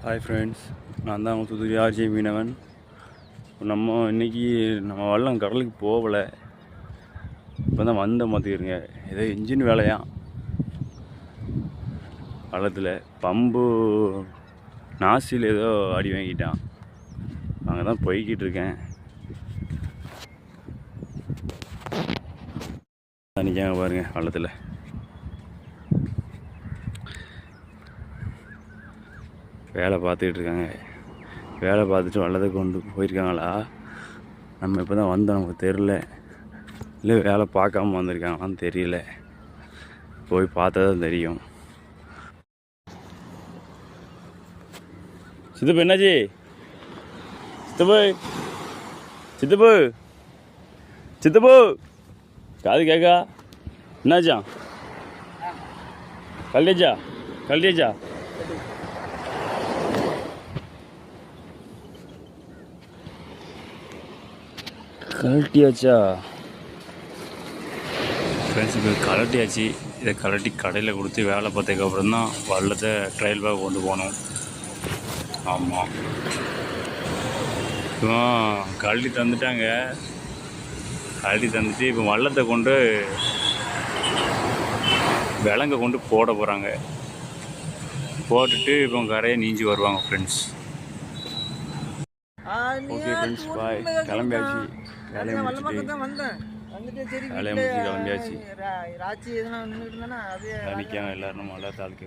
Hi friends, நான் தான் Thoothukudi RJ மீனவன். நம்ம இன்றைக்கி நம்ம வல்லம் கடலுக்கு போகலை. இப்போ தான் வந்த பார்த்துக்கிறங்க. ஏதோ இன்ஜின் வேலையாம் வள்ளத்தில். பம்பு நாசில் ஏதோ அடி வாங்கிட்டான். அங்கே தான் போய்கிட்டு இருக்கேன். நிற்காங்க பாருங்கள் வள்ளத்தில். வேலை பார்த்துக்கிட்டு இருக்காங்க. வேலை பார்த்துட்டு வள்ளத்தை கொண்டு போயிருக்காங்களா? நம்ம இப்போ தான் வந்தோம், நமக்கு தெரில. இல்லை வேலை பார்க்காம வந்திருக்காங்களான்னு தெரியல. போய் பார்த்தா தான் தெரியும். சித்தப்பு என்னாச்சு? சித்தப்பு சித்தப்பு சித்தப்பு காது கேக்கா? என்னாச்சா? கல்டியாச்சா? கலட்டியாச்சா ஃப்ரெண்ட்ஸ்? இப்போ கலட்டியாச்சு. இதை கலட்டி கடையில் கொடுத்து வேலை பார்த்ததுக்கப்புறம் தான் வள்ளத்தை ட்ரையல் பேக் கொண்டு போகணும். ஆமாம், இப்போ கழட்டி தந்துட்டாங்க. கழட்டி தந்துட்டு இப்போ வள்ளத்தை கொண்டு விலங்கை கொண்டு போட போகிறாங்க. போட்டுட்டு இப்போ கரையை நீஞ்சி வருவாங்க ஃப்ரெண்ட்ஸ். ஓகே ஃப்ரெண்ட்ஸ், பாய். கிளம்பியாச்சு. வேலையை முடிச்சுட்டு கிளம்பியாச்சு. நிற்காங்க எல்லாரும். நல்லா தாழ்க்கை.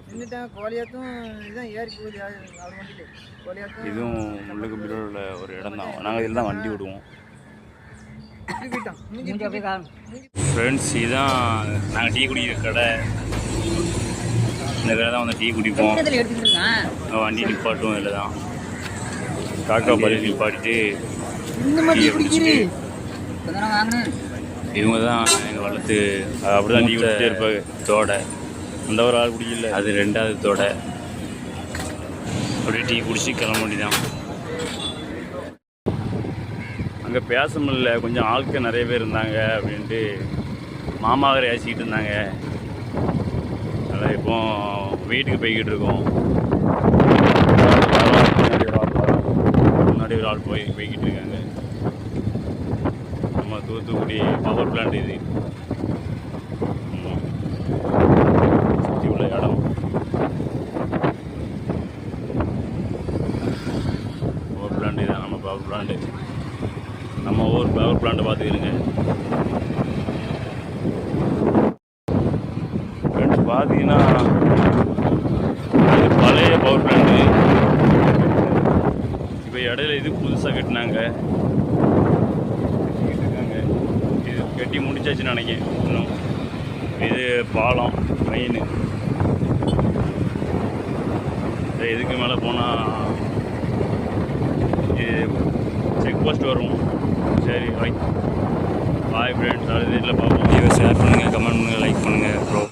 இதுவும் முள்ளுக்கு பிறகுள்ள ஒரு இடம் தான். நாங்கள் இதில் தான் வண்டி விடுவோம் ஃப்ரெண்ட்ஸ். இதுதான் நாங்கள் டீ குடிக்கிற கடை. இந்த கடை தான் வந்து டீ குடிப்போம். வண்டி நிப்பாட்டுவோம். இதில் தான் காக்கா பள்ளி நிப்பாட்டிட்டு இவங்க தான் எங்கள் வளர்த்து அப்படி தான் டீ குடிச்சிட்டே இருப்பாங்க. தோடை அந்த ஒரு ஆள் குடிக்கல, அது ரெண்டாவது தோடை. அப்படியே டீ குடிச்சு கிளம்ப வேண்டிதான். அங்கே பேச முடியல, கொஞ்சம் ஆட்கள் நிறைய பேர் இருந்தாங்க அப்படின்ட்டு மாமாவரை ஏசிக்கிட்டு இருந்தாங்க. அதனால் இப்போ வீட்டுக்கு போய்கிட்டு இருக்கோம். முன்னாடி ஒரு ஆள் போய்கிட்டு இருக்காங்க. நம்ம தூத்துக்குடி பவர் பிளான்ட் இது. சுற்றி உள்ள இடம் பவர் பிளான்ட் இதுதான். நம்ம பவர் பிளான்ட்டு, நம்ம ஊர் பவர் பிளான்ட்டை பார்த்துக்கிடுங்க ஃப்ரெண்ட்ஸ். பார்த்தீங்கன்னா இது பழைய பவர் பிளான்ட்டு. இப்போ இடையில இது புதுசாக கட்டினாங்க. இது கட்டி முடிச்சாச்சுன்னு நினைக்கிறேன். இன்னும் இது பாலம் மெயின். இதுக்கு மேலே போனால் இது செக் போஸ்ட் வரும். சரி, பாய் ஃப்ரெண்ட்ஸ். அடுத்த வீட்டில் பார்ப்போம். ஷேர் பண்ணுங்கள், கமெண்ட் பண்ணுங்கள், லைக் பண்ணுங்கள் ப்ரோ.